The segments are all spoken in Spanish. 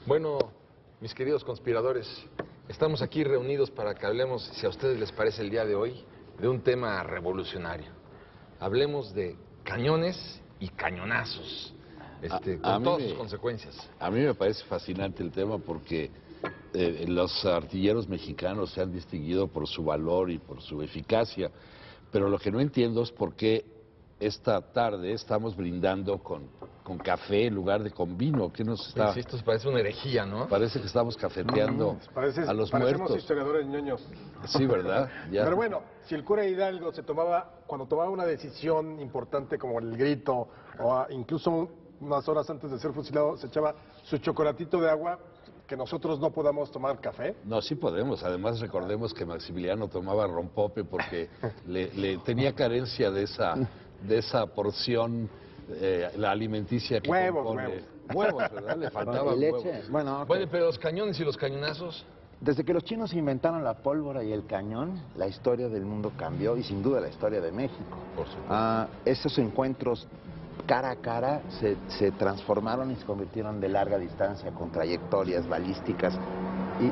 Bueno, mis queridos conspiradores, estamos aquí reunidos para que hablemos, si a ustedes les parece el día de hoy, de un tema revolucionario. Hablemos de cañones y cañonazos, con todas sus consecuencias. A mí me parece fascinante el tema porque los artilleros mexicanos se han distinguido por su valor y por su eficacia, pero lo que no entiendo es por qué esta tarde estamos brindando con café en lugar de con vino. ¿Qué nos está...? Sí, esto parece una herejía, ¿no? Parece que estamos cafeteando a los parecemos muertos. historiadores ñoños. Sí, ¿verdad? Ya. Pero bueno, si el cura Hidalgo cuando tomaba una decisión importante como el grito, o incluso unas horas antes de ser fusilado, se echaba su chocolatito de agua, que nosotros no podamos tomar café. No, sí podemos. Además, recordemos que Maximiliano tomaba rompope porque le tenía carencia de esa porción la alimenticia que compone. Huevos, ¿verdad? Le faltaba leche. huevos. Bueno, okay. Bueno, pero los cañones y los cañonazos... Desde que los chinos inventaron la pólvora y el cañón, la historia del mundo cambió y sin duda la historia de México. Por supuesto. Esos encuentros cara a cara se transformaron y se convirtieron de larga distancia con trayectorias balísticas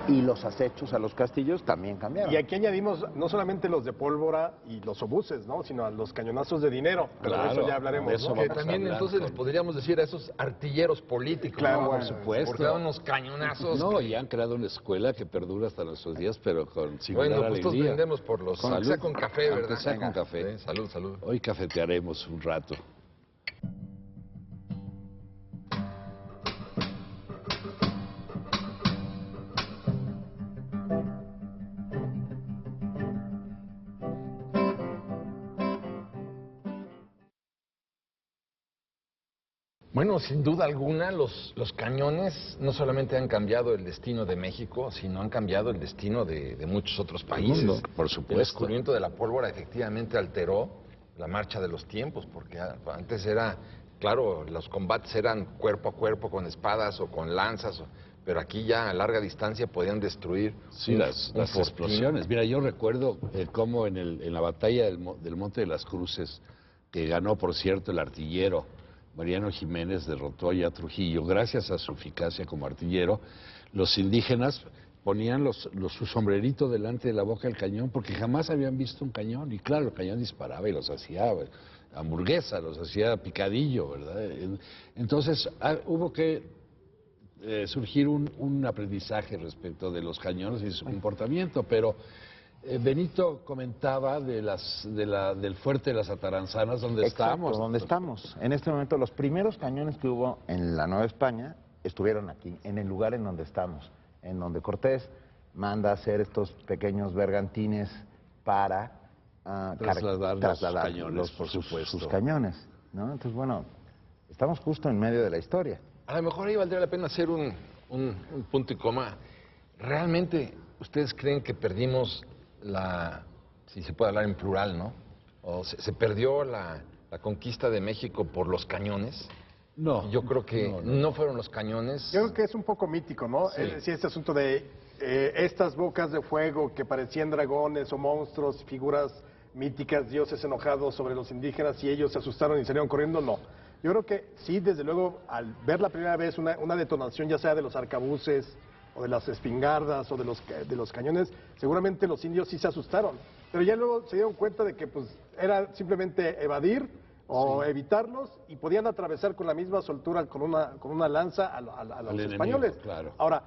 y los acechos a los castillos también cambiaron. Y aquí añadimos no solamente los de pólvora y los obuses, ¿no? Sino a los cañonazos de dinero. Pero de eso ya hablaremos, de eso ¿no? Que también entonces les podríamos decir a esos artilleros políticos, Claro, ¿no? por supuesto. Porque daban unos cañonazos. No, y han creado una escuela que perdura hasta nuestros días, pero con singular Bueno, pues todos alegría. brindemos por los... Aunque sea con café, Aunque ¿verdad? sea con café. Sí, salud, salud. Hoy cafetearemos un rato. Bueno, sin duda alguna, los cañones no solamente han cambiado el destino de México, sino han cambiado el destino de muchos otros países. Por supuesto. El descubrimiento de la pólvora efectivamente alteró la marcha de los tiempos, porque antes era, claro, los combates eran cuerpo a cuerpo con espadas o con lanzas, pero aquí ya a larga distancia podían destruir las explosiones. Mira, yo recuerdo cómo en la batalla del Monte de las Cruces, que ganó, por cierto, el artillero Mariano Jiménez, derrotó allá a Trujillo, gracias a su eficacia como artillero, los indígenas ponían su sombrerito delante de la boca del cañón porque jamás habían visto un cañón. Y claro, el cañón disparaba y los hacía hamburguesa, los hacía picadillo, ¿verdad? Entonces hubo que surgir un aprendizaje respecto de los cañones y su comportamiento, pero Benito comentaba del fuerte de las Ataranzanas, donde estamos. Donde estamos. En este momento los primeros cañones que hubo en la Nueva España estuvieron aquí, en el lugar en donde estamos, en donde Cortés manda hacer estos pequeños bergantines para trasladar los cañones, por supuesto. Sus cañones, ¿no? Entonces, bueno, estamos justo en medio de la historia. A lo mejor ahí valdría la pena hacer un punto y coma. ¿Realmente ustedes creen que perdimos si se puede hablar en plural, ¿no? ¿O se perdió la conquista de México por los cañones? No. Yo creo que no fueron los cañones. Yo creo que es un poco mítico, ¿no? Sí. Es decir, este asunto de estas bocas de fuego que parecían dragones o monstruos, figuras míticas, dioses enojados sobre los indígenas, y ellos se asustaron y salieron corriendo, no. Yo creo que sí, desde luego, al ver la primera vez una detonación, ya sea de los arcabuces, o de las espingardas, o de los cañones, seguramente los indios sí se asustaron. Pero ya luego se dieron cuenta de que pues era simplemente evadir o evitarlos, y podían atravesar con la misma soltura con una lanza a los españoles. Enemigo, claro. Ahora,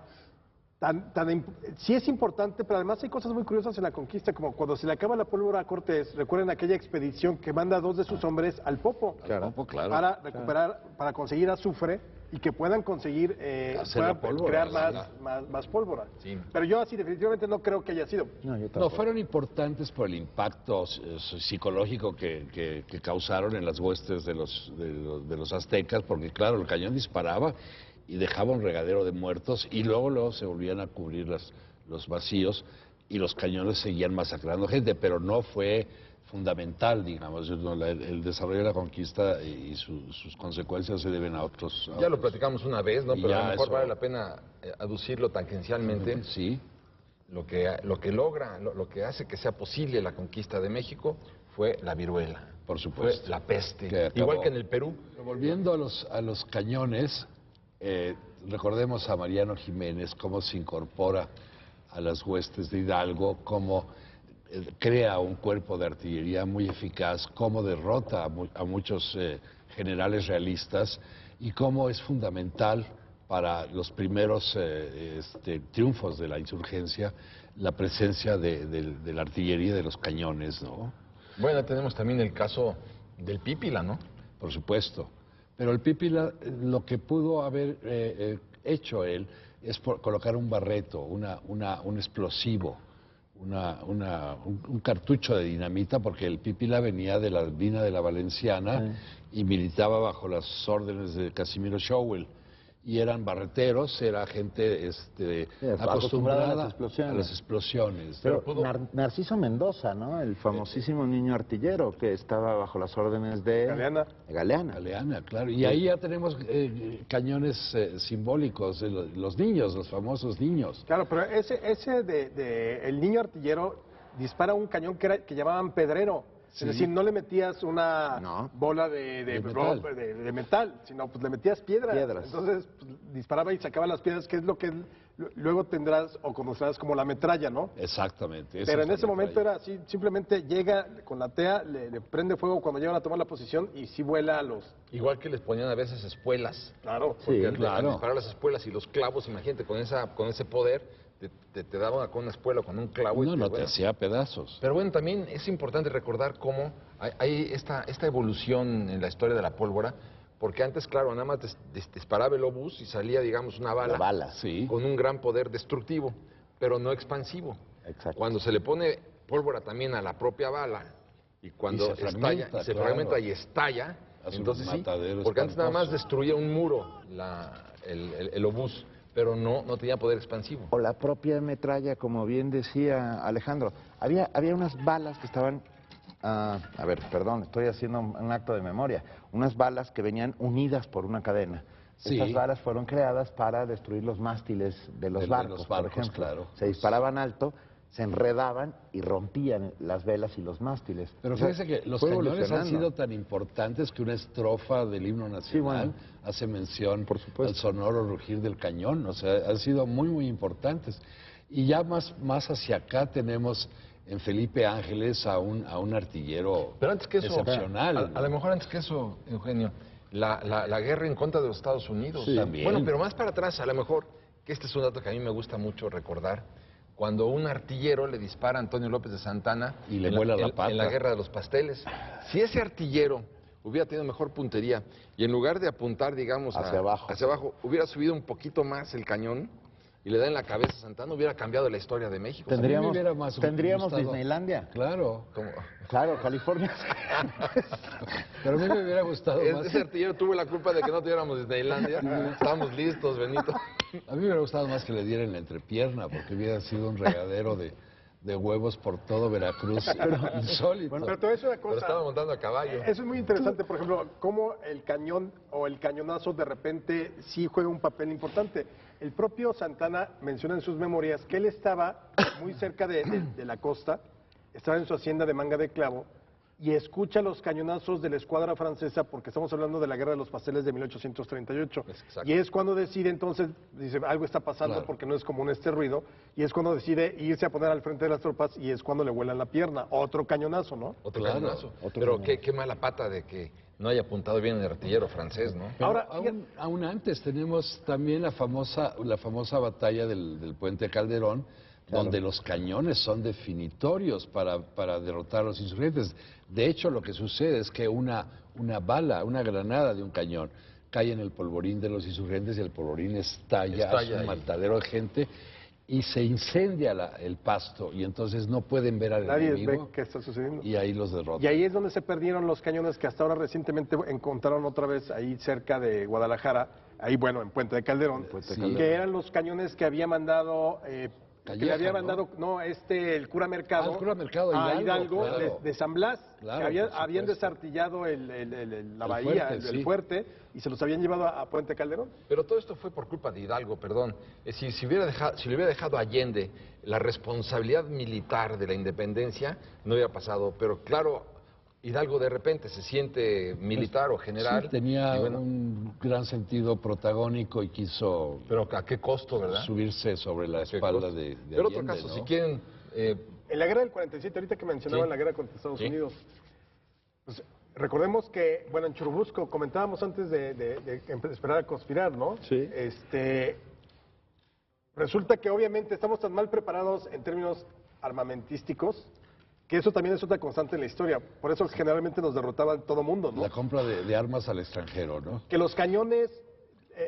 sí es importante, pero además hay cosas muy curiosas en la conquista, como cuando se le acaba la pólvora a Cortés. Recuerden aquella expedición que manda a 2 de sus hombres al Popo, Claro. para recuperar, para conseguir azufre y que puedan conseguir crear más pólvora. Sí. Pero yo así definitivamente no creo que haya sido. No, fueron importantes por el impacto psicológico que causaron en las huestes de los aztecas, porque claro, el cañón disparaba y dejaba un regadero de muertos, y luego se volvían a cubrir los vacíos, y los cañones seguían masacrando gente, pero no fue fundamental, digamos. El desarrollo de la conquista y sus consecuencias se deben a otros. Ya lo platicamos una vez, ¿no? Pero a lo mejor eso... vale la pena aducirlo tangencialmente. Sí. Lo que logra, lo que hace que sea posible la conquista de México fue la viruela. Por supuesto. Fue la peste. Que acabó. Igual que en el Perú. Pero volviendo a los cañones, recordemos a Mariano Jiménez, cómo se incorpora a las huestes de Hidalgo, cómo crea un cuerpo de artillería muy eficaz, cómo derrota a muchos generales realistas y cómo es fundamental para los primeros triunfos de la insurgencia la presencia de la artillería, de los cañones, ¿no? Bueno, tenemos también el caso del Pípila, ¿no? Por supuesto. Pero el Pípila, lo que pudo haber hecho él es colocar un barreto, un explosivo, un cartucho de dinamita, porque el Pípila venía de la mina de la Valenciana y militaba bajo las órdenes de Casimiro Schowel. Y eran barreteros, era gente acostumbrada a las explosiones. Pero Narciso Mendoza, ¿no? El famosísimo niño artillero que estaba bajo las órdenes de Galeana. Galeana, claro. Y ahí ya tenemos cañones simbólicos de los niños, los famosos niños. Claro, pero ese de el niño artillero dispara un cañón que llamaban pedrero. Sí. Es decir, no le metías una bola de metal, sino pues le metías piedras. Entonces pues, disparaba y sacaba las piedras, que es lo que luego tendrás o conocerás como la metralla, ¿no? Exactamente. Pero en ese momento era así, simplemente llega con la TEA, le prende fuego cuando llegan a tomar la posición y sí vuela a los... Igual que les ponían a veces espuelas. Claro. Porque al disparar las espuelas y los clavos, imagínate, con ese poder... Te daban con una espuela, con un clavo. Te hacía pedazos. Pero bueno, también es importante recordar cómo hay esta evolución en la historia de la pólvora, porque antes, claro, nada más disparaba el obús y salía, digamos, una bala, con un gran poder destructivo, pero no expansivo. Exacto. Cuando se le pone pólvora también a la propia bala, y cuando se fragmenta y estalla, entonces sí, porque antes nada más destruía un muro el obús, pero no tenía poder expansivo. O la propia metralla, como bien decía Alejandro. Había unas balas que estaban... a ver, perdón, estoy haciendo un acto de memoria. Unas balas que venían unidas por una cadena. Estas balas fueron creadas para destruir los mástiles de los barcos, por ejemplo. Claro. Se disparaban alto, se enredaban y rompían las velas y los mástiles. Pero fíjese que los cañones han sido tan importantes que una estrofa del himno nacional hace mención al sonoro rugir del cañón. O sea, han sido muy, muy importantes. Y ya más hacia acá tenemos en Felipe Ángeles a un artillero pero antes que eso, excepcional. A lo mejor antes que eso, Eugenio, la guerra en contra de los Estados Unidos. También. Bueno, pero más para atrás, a lo mejor, que este es un dato que a mí me gusta mucho recordar, cuando un artillero le dispara a Antonio López de Santana y le vuela la pata en la Guerra de los Pasteles. Si ese artillero hubiera tenido mejor puntería y en lugar de apuntar, digamos, hacia abajo, hubiera subido un poquito más el cañón y le da en la cabeza a Santana, hubiera cambiado la historia de México. ¿Tendríamos Disneylandia? Claro. Claro, California. Pero a mí me hubiera gustado más. Ese artillero tuvo la culpa de que no tuviéramos Disneylandia. Estábamos listos, Benito. A mí me hubiera gustado más que le dieran la entrepierna, porque hubiera sido un regadero de huevos por todo Veracruz. Insólito. Bueno, pero te voy a decir una cosa. Lo estaba montando a caballo. Eso es muy interesante, por ejemplo, cómo el cañón o el cañonazo de repente sí juega un papel importante. El propio Santana menciona en sus memorias que él estaba muy cerca de la costa, estaba en su hacienda de Manga de Clavo, y escucha los cañonazos de la escuadra francesa, porque estamos hablando de la Guerra de los Pasteles de 1838. Y es cuando decide entonces, dice, algo está pasando porque no es común este ruido, y es cuando decide irse a poner al frente de las tropas, y es cuando le vuelan la pierna. Otro cañonazo, ¿no? Otro cañonazo. Pero qué mala pata de que no haya apuntado bien el artillero francés, ¿no? Pero ahora, aún antes tenemos también la famosa batalla del Puente Calderón, donde los cañones son definitorios para derrotar a los insurgentes. De hecho, lo que sucede es que una bala, una granada de un cañón, cae en el polvorín de los insurgentes y el polvorín estalla hace un matadero de gente y se incendia el pasto y entonces no pueden ver al enemigo. Nadie ve qué está sucediendo. Y ahí los derrotan. Y ahí es donde se perdieron los cañones que hasta ahora recientemente encontraron otra vez ahí cerca de Guadalajara, ahí bueno, en Puente de Calderón, que eran los cañones que había mandado... Calleja, que había mandado, el cura Mercado, el cura Mercado a Hidalgo claro. de San Blas, Claro, que habían desartillado la bahía, el fuerte, y se los habían llevado a Puente Calderón. Pero todo esto fue por culpa de Hidalgo, perdón. Si le hubiera dejado a Allende la responsabilidad militar de la independencia, no hubiera pasado. Pero claro, Hidalgo de repente se siente militar o general. Sí, tenía y bueno, un gran sentido protagónico y quiso pero ¿a qué costo, verdad? subirse sobre la ¿A qué espalda costo? de Pero otro Allende, caso, ¿no? si quieren... En la guerra del 47, ahorita que mencionaban Sí. la guerra contra Estados Sí. Unidos, pues, recordemos que, bueno, en Churubusco, comentábamos antes de esperar a conspirar, ¿no? Sí. Resulta que obviamente estamos tan mal preparados en términos armamentísticos que eso también es otra constante en la historia. Por eso generalmente nos derrotaban todo mundo, ¿no? La compra de armas al extranjero, ¿no? Que los cañones,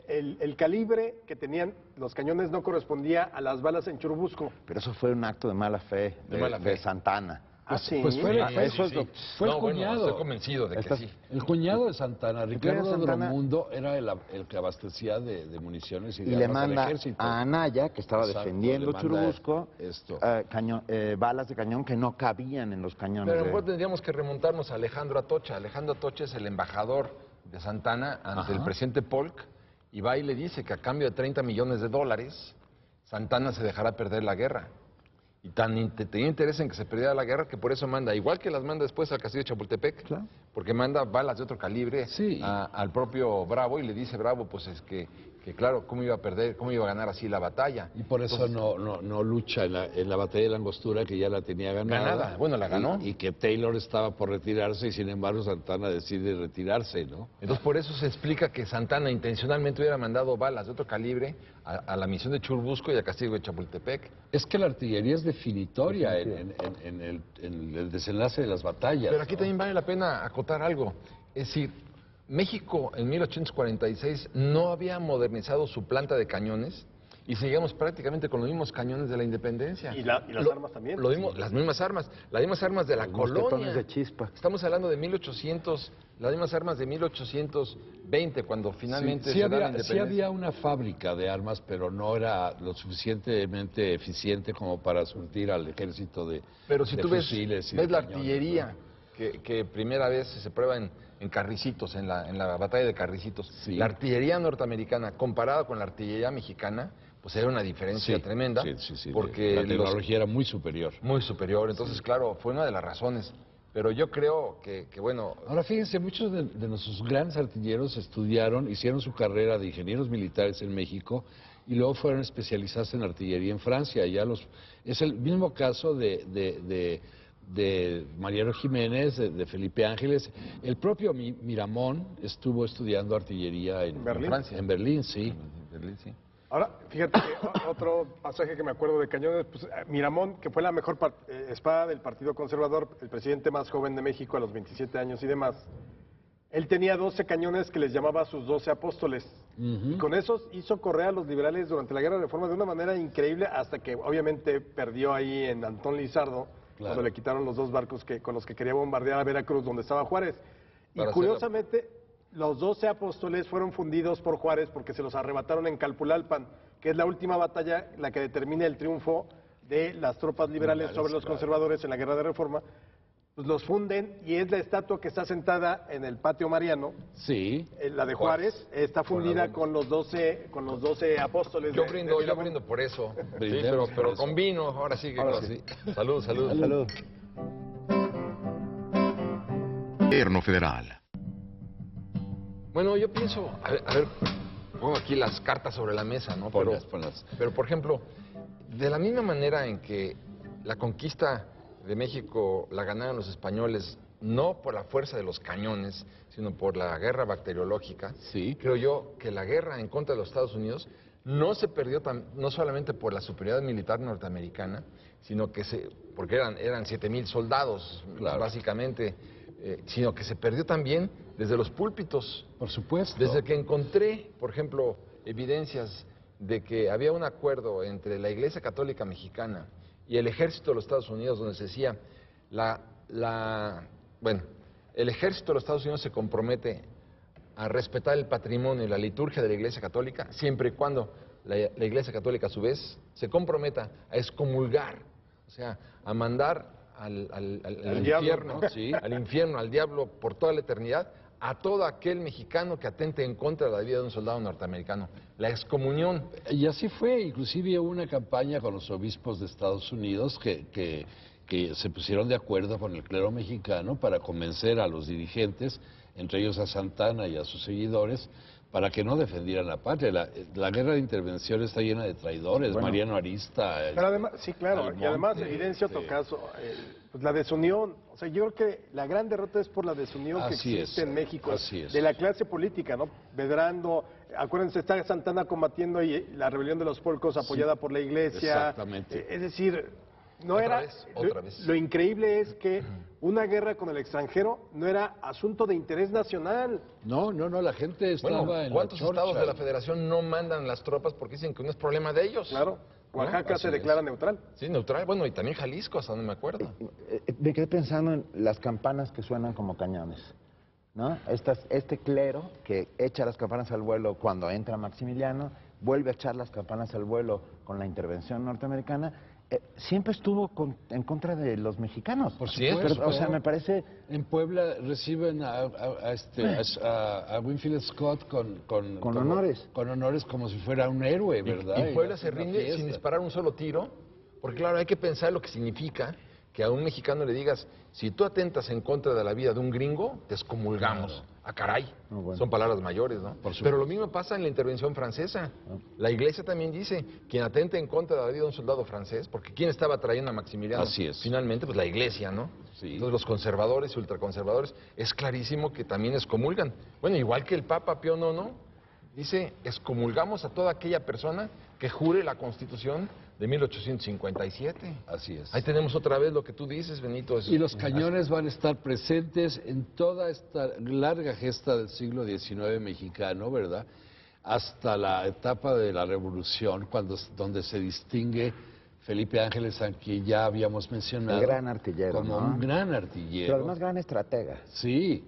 el calibre que tenían los cañones no correspondía a las balas en Churubusco. Pero eso fue un acto de mala fe De mala fe. de Santana. Pues fue, Sí, eso sí, es lo- sí. fue el No, bueno, cuñado. estoy convencido de que Estás- sí. El cuñado de Santana, Ricardo Santana- Dromundo, era el que abastecía de municiones y de Y le armas al manda ejército. a Anaya, que estaba Exacto, defendiendo le manda Churubusco, esto. balas de cañón que no cabían en los cañones. Pero a lo de- mejor tendríamos que remontarnos a Alejandro Atocha. Alejandro Atocha es el embajador de Santana ante Ajá. el presidente Polk y va y le dice que a cambio de $30 millones Santana se dejará perder la guerra. Y tenía interés en que se perdiera la guerra que por eso manda, igual que las manda después al castillo de Chapultepec, Claro. porque manda balas de otro calibre Sí. al propio Bravo y le dice Bravo, pues es que claro, cómo iba a perder, cómo iba a ganar así la batalla. Y por eso no lucha en la batalla de la Angostura, que ya la tenía ganada. Ganada, bueno, la ganó. Y que Taylor estaba por retirarse y sin embargo Santana decide retirarse, ¿no? Entonces, por eso se explica que Santana intencionalmente hubiera mandado balas de otro calibre a la misión de Churubusco y al castillo de Chapultepec. Es que la artillería es definitoria en el desenlace de las batallas. Pero aquí ¿no? también vale la pena acotar algo. Es decir, México en 1846 no había modernizado su planta de cañones y seguíamos prácticamente con los mismos cañones de la independencia. Y las armas también. Lo mismo, las mismas armas de la Los colonia. mosquetones de chispa. Estamos hablando de 1800, las mismas armas de 1820, cuando finalmente Sí, se da la había, independencia. había una fábrica de armas, pero no era lo suficientemente eficiente como para surtir al ejército de Pero si de tú ves, fusiles y ves de la cañones, artillería que primera vez se prueba en Carricitos, en la batalla de Carricitos, Sí. la artillería norteamericana comparada con la artillería mexicana, pues era una diferencia Sí, tremenda, sí, porque la tecnología era muy superior. muy superior. Entonces, claro, fue una de las razones. Pero yo creo que bueno, Ahora fíjense, muchos de nuestros grandes artilleros estudiaron, hicieron su carrera de ingenieros militares en México y luego fueron especializados en artillería en Francia. Es el mismo caso de Mariano Jiménez, de Felipe Ángeles. El propio Miramón estuvo estudiando artillería en Berlín. Francia. En Berlín, sí. sí. Ahora, fíjate que otro pasaje que me acuerdo de cañones, pues, Miramón, que fue la mejor espada del Partido Conservador, el presidente más joven de México a los 27 años y demás, él tenía 12 cañones que les llamaba sus 12 apóstoles. Y con esos hizo correr a los liberales durante la Guerra de Reforma de una manera increíble, hasta que obviamente perdió ahí en Antón Lizardo, Claro. cuando le quitaron los dos barcos con los que quería bombardear a Veracruz, donde estaba Juárez. Y Para curiosamente, los 12 apóstoles fueron fundidos por Juárez porque se los arrebataron en Calpulalpan, que es la última batalla, la que determina el triunfo de las tropas liberales sobre los claro. conservadores en la Guerra de Reforma. Pues los funden y es la estatua que está sentada en el patio Mariano, Sí. la de Juárez, está fundida con los 12 apóstoles. Yo de brindo Miramón. por eso. Sí, Brindemos pero por eso. con vino, ahora sí que Ahora sí. Salud, salud. Salud. Gobierno federal. Bueno, yo pienso, a ver, pongo aquí las cartas sobre la mesa, ¿no? Ponlas. Pero, por ejemplo, de la misma manera en que la conquista de México la ganaron los españoles, no por la fuerza de los cañones, sino por la guerra bacteriológica, Sí. creo yo que la guerra en contra de los Estados Unidos no se perdió no solamente por la superioridad militar norteamericana, sino que porque eran 7,000 soldados, Claro. básicamente, sino que se perdió también desde los púlpitos. Por supuesto. Desde que encontré, por ejemplo, evidencias de que había un acuerdo entre la Iglesia Católica Mexicana y el Ejército de los Estados Unidos, donde se decía, el Ejército de los Estados Unidos se compromete a respetar el patrimonio y la liturgia de la Iglesia Católica, siempre y cuando la Iglesia Católica, a su vez, se comprometa a excomulgar, o sea, a mandar al diablo, infierno, ¿no? ¿sí? Al infierno, al diablo, por toda la eternidad, a todo aquel mexicano que atente en contra de la vida de un soldado norteamericano. La excomunión. Y así fue, inclusive hubo una campaña con los obispos de Estados Unidos que que se pusieron de acuerdo con el clero mexicano para convencer a los dirigentes, entre ellos a Santana y a sus seguidores, para que no defendieran la patria. La guerra de intervención está llena de traidores, Bueno, Mariano Arista. Pero además, sí, claro, Almonte, y además evidencia otro caso, pues la desunión. O sea, yo creo que la gran derrota es por la desunión que Así existe es, en México, así es. de la clase política, ¿no? Medrando, acuérdense, está Santana combatiendo y la rebelión de los polcos apoyada por la iglesia. Exactamente. Es decir, no Otra era... vez, otra vez. Lo increíble es que una guerra con el extranjero no era asunto de interés nacional. No, la gente estaba Bueno, en ¿cuántos la chorcha? estados de la federación no mandan las tropas porque dicen que no es problema de ellos? Claro, Oaxaca Así se es. declara neutral. Sí, neutral. Bueno, y también Jalisco, hasta no me acuerdo. Me quedé pensando en las campanas que suenan como cañones, ¿no? Este clero que echa las campanas al vuelo cuando entra Maximiliano, vuelve a echar las campanas al vuelo con la intervención norteamericana, siempre estuvo en contra de los mexicanos. Por Sí, supuesto. Pero, o sea, me parece... En Puebla reciben a Winfield Scott con honores. Con honores como si fuera un héroe, ¿verdad? Y Puebla hacen se una rinde fiesta. sin disparar un solo tiro, porque claro, hay que pensar lo que significa que a un mexicano le digas, si tú atentas en contra de la vida de un gringo, te excomulgamos. Claro. ¡Ah, caray! No, bueno. Son palabras mayores, ¿no? Por supuesto. Pero lo mismo pasa en la intervención francesa. La iglesia también dice, quien atente en contra de la vida de un soldado francés, porque ¿quién estaba trayendo a Maximiliano? Así es. Finalmente, pues la iglesia, ¿no? Sí. Entonces los conservadores y ultraconservadores, es clarísimo que también excomulgan. Bueno, igual que el Papa Pío IX, dice, excomulgamos a toda aquella persona que jure la Constitución de 1857. Así es. Ahí tenemos otra vez lo que tú dices, Benito. Y los cañones van a estar presentes en toda esta larga gesta del siglo XIX mexicano, ¿verdad? Hasta la etapa de la Revolución, donde se distingue Felipe Ángeles, a quien ya habíamos mencionado. El gran artillero, Como ¿no? un gran Pero artillero. además gran estratega. Sí.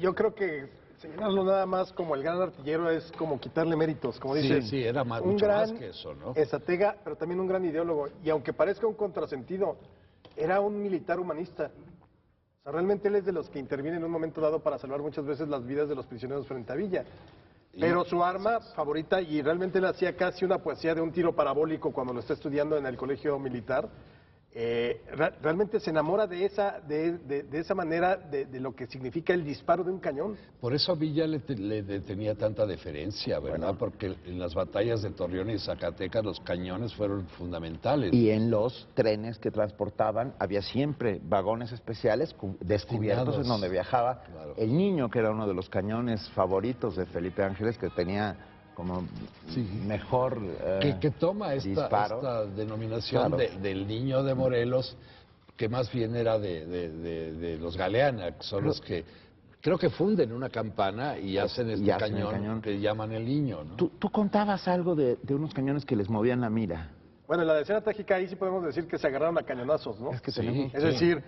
Yo creo que señalarlo nada más como el gran artillero es como quitarle méritos, como Sí, dice. sí, era un mucho gran más que eso, ¿no? estratega, pero también un gran ideólogo. Y aunque parezca un contrasentido, era un militar humanista. O sea, realmente él es de los que interviene en un momento dado para salvar muchas veces las vidas de los prisioneros frente a Villa. Pero su arma favorita, y realmente él hacía casi una poesía de un tiro parabólico cuando lo está estudiando en el colegio militar, realmente se enamora de esa manera de lo que significa el disparo de un cañón. Por eso a Villa le tenía tanta deferencia, ¿verdad? Bueno. Porque en las batallas de Torreón y Zacatecas los cañones fueron fundamentales. Y en los trenes que transportaban había siempre vagones especiales descubiertos Destinados. en donde viajaba Claro. el niño, que era uno de los cañones favoritos de Felipe Ángeles, que tenía como Sí. mejor que toma disparo. esta denominación Claro. del niño de Morelos, que más bien era de los Galeana, que son los que creo que funden una campana y hacen este Y hacen el cañón, cañón. que llaman el niño, ¿no? Tú contabas algo de unos cañones que les movían la mira. Bueno, en la escena trágica ahí sí podemos decir que se agarraron a cañonazos, ¿no? Es que Sí. tenemos... Es decir,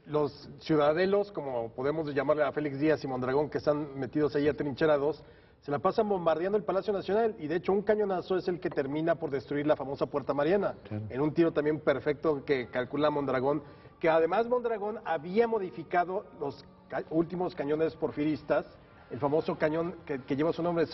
los ciudadelos, como podemos llamarle a Félix Díaz y Mondragón, que están metidos ahí atrincherados, se la pasan bombardeando el Palacio Nacional y de hecho un cañonazo es el que termina por destruir la famosa Puerta Mariana, en un tiro también perfecto que calcula Mondragón, que además Mondragón había modificado los últimos cañones porfiristas, el famoso cañón que lleva su nombre,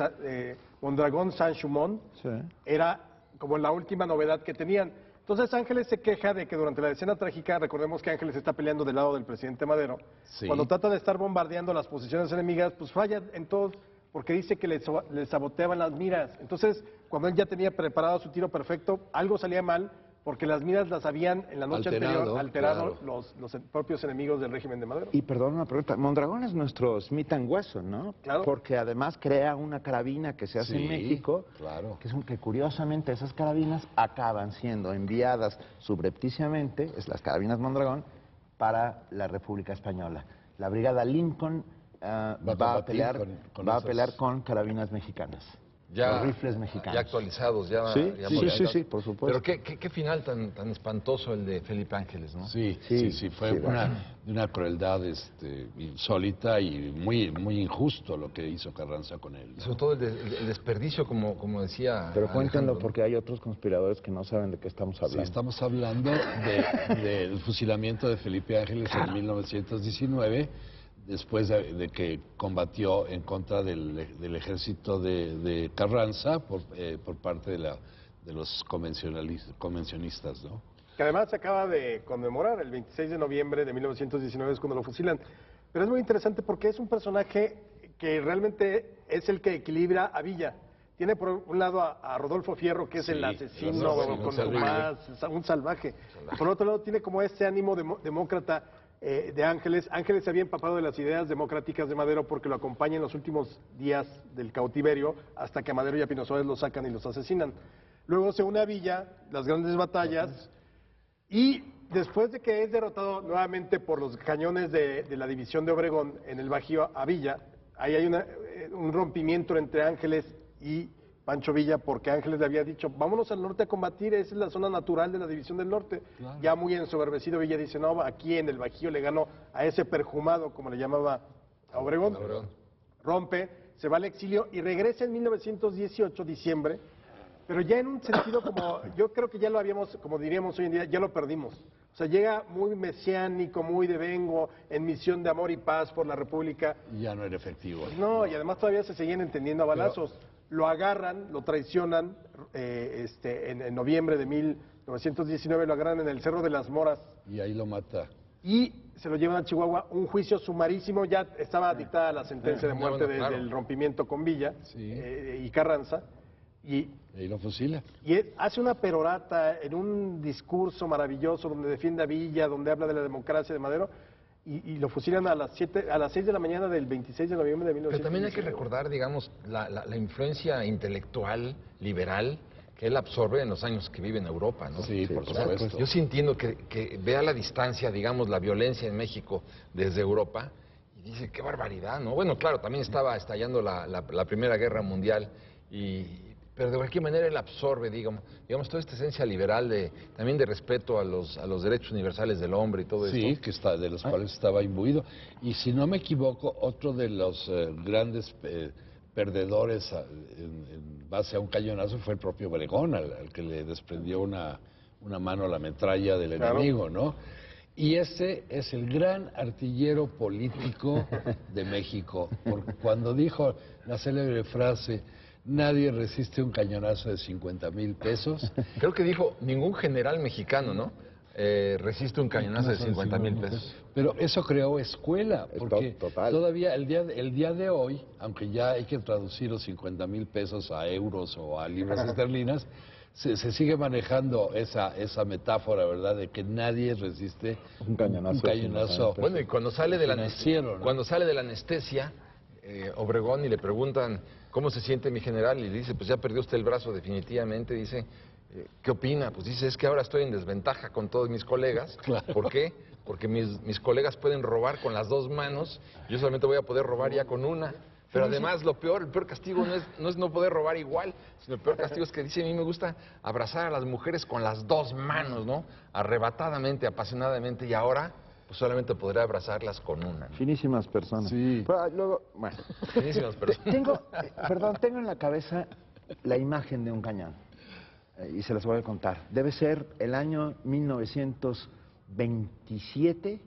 Mondragón Saint-Chumont, Sí. era como la última novedad que tenían. Entonces Ángeles se queja de que durante la escena trágica, recordemos que Ángeles está peleando del lado del presidente Madero, Sí. cuando trata de estar bombardeando las posiciones enemigas, pues falla en todo, porque dice que le saboteaban las miras. Entonces, cuando él ya tenía preparado su tiro perfecto, algo salía mal, porque las miras las habían en la noche anterior alterado claro. los propios enemigos del régimen de Madero. Y perdón una pregunta, Mondragón es nuestro Smith & Wesson, ¿no? Claro. Porque además crea una carabina que se hace Sí, en México, claro. que curiosamente esas carabinas acaban siendo enviadas subrepticiamente, es las carabinas Mondragón, para la República Española. La brigada Lincoln va a combatir pelear con va a esas- pelear con carabinas mexicanas. Los rifles mexicanos. Ya actualizados, ya, Sí, ya sí, modificados. sí, por supuesto. Pero qué final tan espantoso el de Felipe Ángeles, ¿no? Sí, Sí, fue sí, una crueldad insólita y muy injusto lo que hizo Carranza con él, Y ¿no? sobre todo el desperdicio, como decía Pero cuéntenlo Alejandro. porque hay otros conspiradores que no saben de qué estamos Sí, hablando. estamos hablando del fusilamiento de Felipe Ángeles en 1919, después de que combatió en contra del ejército de Carranza por parte de los convencionistas, ¿no? que además se acaba de conmemorar, el 26 de noviembre de 1919 es cuando lo fusilan. Pero es muy interesante porque es un personaje que realmente es el que equilibra a Villa. Tiene por un lado a Rodolfo Fierro, que es el asesino un salvaje. Por otro lado, tiene como ese ánimo demócrata de Ángeles. Ángeles se había empapado de las ideas democráticas de Madero porque lo acompaña en los últimos días del cautiverio, hasta que a Madero y a Pino Suárez los sacan y los asesinan. Luego se une a Villa, las grandes batallas, y después de que es derrotado nuevamente por los cañones de la división de Obregón en el Bajío a Villa, ahí hay un rompimiento entre Ángeles y Pancho Villa, porque Ángeles le había dicho, vámonos al norte a combatir, esa es la zona natural de la división del norte. Claro. Ya muy ensoberbecido Villa dice, no, aquí en el Bajío le gano a ese perjumado, como le llamaba a Obregón. Rompe, se va al exilio y regresa en 1918, diciembre, pero ya en un sentido como, yo creo que ya lo habíamos, como diríamos hoy en día, ya lo perdimos. O sea, llega muy mesiánico, muy de vengo, en misión de amor y paz por la República. Y ya no era efectivo. Pues no, y además todavía se seguían entendiendo a balazos. Lo agarran, lo traicionan, en noviembre de 1919 lo agarran en el Cerro de las Moras. Y ahí lo mata. Y se lo llevan a Chihuahua, un juicio sumarísimo, ya estaba dictada la sentencia de muerte desde el rompimiento con Villa y Carranza. Y ahí lo fusila. Y hace una perorata en un discurso maravilloso donde defiende a Villa, donde habla de la democracia de Madero, y lo fusilan a las 6 de la mañana del 26 de noviembre de 1919. Pero también hay que recordar, digamos, la influencia intelectual, liberal, que él absorbe en los años que vive en Europa, ¿no? Sí, por supuesto. Yo sí entiendo que vea la distancia, digamos, la violencia en México desde Europa, y dice, qué barbaridad, ¿no? Bueno, claro, también estaba estallando la Primera Guerra Mundial, pero de cualquier manera él absorbe, digamos toda esta esencia liberal también de respeto a los derechos universales del hombre y todo esto. Sí, de los cuales estaba imbuido. Y si no me equivoco, otro de los grandes perdedores en base a un cañonazo fue el propio Obregón, al que le desprendió una mano a la metralla del enemigo, ¿no? Y ese es el gran artillero político de México. Cuando dijo la célebre frase, nadie resiste un cañonazo de 50,000 pesos. Creo que dijo, ningún general mexicano, ¿no? Resiste un cañonazo de 50,000 pesos. Pero eso creó escuela, porque todavía el día de hoy, aunque ya hay que traducir los 50,000 pesos a euros o a libras esterlinas, se sigue manejando esa metáfora, ¿verdad?, de que nadie resiste un cañonazo. Bueno, y cuando sale de la anestesia, Obregón, y le preguntan, ¿cómo se siente mi general? Y dice, pues ya perdió usted el brazo definitivamente. Dice, ¿qué opina? Pues dice, es que ahora estoy en desventaja con todos mis colegas. Claro. ¿Por qué? Porque mis colegas pueden robar con las dos manos, yo solamente voy a poder robar ya con una. Pero además el peor castigo no es no poder robar igual, sino el peor castigo es que dice, a mí me gusta abrazar a las mujeres con las dos manos, ¿no? Arrebatadamente, apasionadamente, y ahora pues solamente podré abrazarlas con una, ¿no? Finísimas personas. Sí. Pero luego, bueno. Finísimas personas. Tengo en la cabeza la imagen de un cañón, y se las voy a contar. Debe ser el año 1927,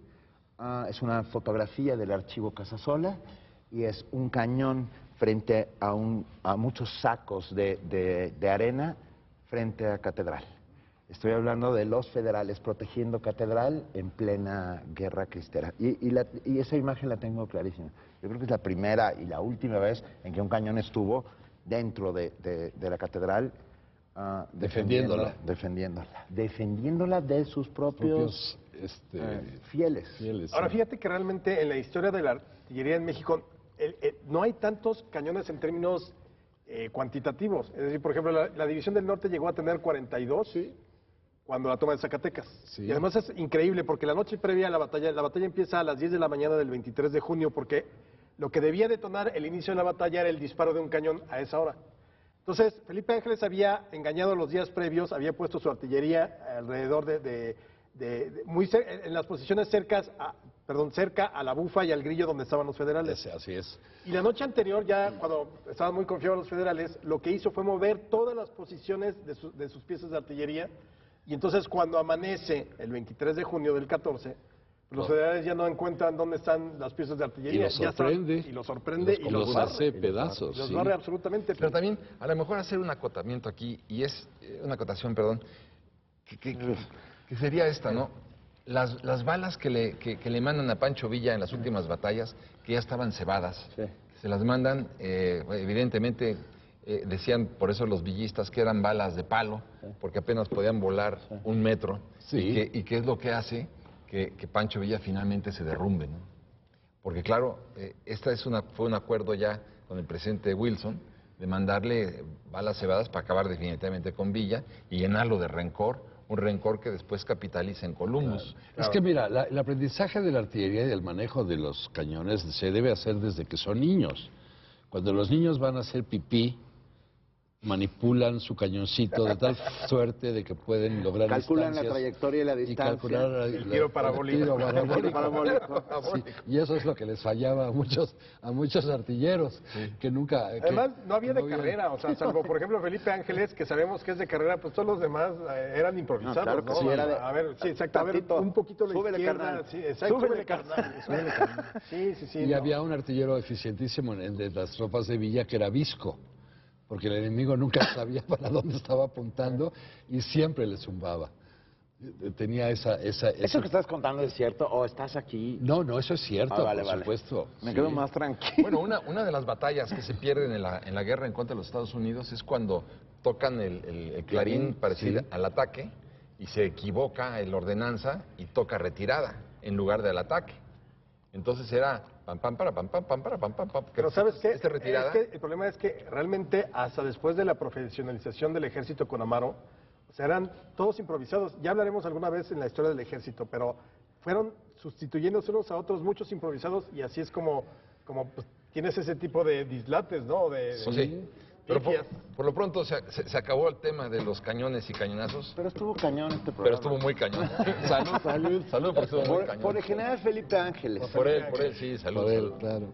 es una fotografía del archivo Casasola, y es un cañón frente a muchos sacos de arena frente a Catedral. Estoy hablando de los federales protegiendo Catedral en plena guerra cristera. Y esa imagen la tengo clarísima. Yo creo que es la primera y la última vez en que un cañón estuvo dentro de la Catedral defendiéndola de sus propios fieles. Ahora, fíjate que realmente en la historia de la artillería en México no hay tantos cañones en términos cuantitativos. Es decir, por ejemplo, la División del Norte llegó a tener 42 cuando la toma de Zacatecas. Sí. Y además es increíble porque la noche previa a la batalla empieza a las 10 de la mañana del 23 de junio porque lo que debía detonar el inicio de la batalla era el disparo de un cañón a esa hora. Entonces, Felipe Ángeles había engañado los días previos, había puesto su artillería alrededor en las posiciones cerca a la Bufa y al Grillo donde estaban los federales. Así es. Y la noche anterior, ya cuando estaban muy confiados los federales, lo que hizo fue mover todas las posiciones de sus piezas de artillería, y entonces cuando amanece el 23 de junio del 14, los federales ya no encuentran dónde están las piezas de artillería. Y los sorprende. Y los hace pedazos. Los barre absolutamente. Pero también, a lo mejor hacer un acotamiento aquí, y es una acotación, perdón, que que sería esta, ¿no? Las balas que le mandan a Pancho Villa en las últimas batallas, que ya estaban cebadas, se las mandan, evidentemente, decían por eso los villistas que eran balas de palo, porque apenas podían volar 1 metro, y que es lo que hace que Pancho Villa finalmente se derrumbe, ¿no? Porque claro, fue un acuerdo ya con el presidente Wilson de mandarle balas cebadas para acabar definitivamente con Villa y llenarlo de rencor, un rencor que después capitaliza en Columbus. Es que mira, el aprendizaje de la artillería y del manejo de los cañones se debe hacer desde que son niños. Cuando los niños van a hacer pipí, manipulan su cañoncito de tal suerte de que pueden lograr calculan la trayectoria y la distancia. Y calcular el tiro parabólico. Sí, y eso es lo que les fallaba a muchos artilleros, que nunca... Además, no había de carrera, o sea, salvo, por ejemplo, Felipe Ángeles, que sabemos que es de carrera, pues todos los demás eran improvisados, ¿no? Claro que sí, era de... A ver, sí, exacto, a ver, un poquito la súbele, izquierda. carnal. Sí, exacto, Súbele, carnal. Sí. Y había un artillero eficientísimo de las tropas de Villa que era Visco, porque el enemigo nunca sabía para dónde estaba apuntando y siempre le zumbaba. Tenía esa... ¿Eso que estás contando es cierto o estás aquí? No, eso es cierto, vale. por supuesto. Me quedo más tranquilo. Bueno, una de las batallas que se pierden en la guerra en contra de los Estados Unidos es cuando tocan el clarín para decir al ataque y se equivoca el ordenanza y toca retirada en lugar del ataque. Entonces era pam, pam, para, pam, pam, pam, para, pam, pam, pam. Pero ¿sabes qué? Retirada. Es que el problema es que realmente hasta después de la profesionalización del ejército con Amaro, o sea, eran todos improvisados. Ya hablaremos alguna vez en la historia del ejército, pero fueron sustituyéndose unos a otros muchos improvisados y así es como pues, tienes ese tipo de dislates, ¿no? Sí. Pero por lo pronto se acabó el tema de los cañones y cañonazos. Pero estuvo cañón este programa. Pero estuvo muy cañón. Salud, porque estuvo muy cañón. Por el general Felipe Ángeles. Por él, sí, salud. Por él, claro.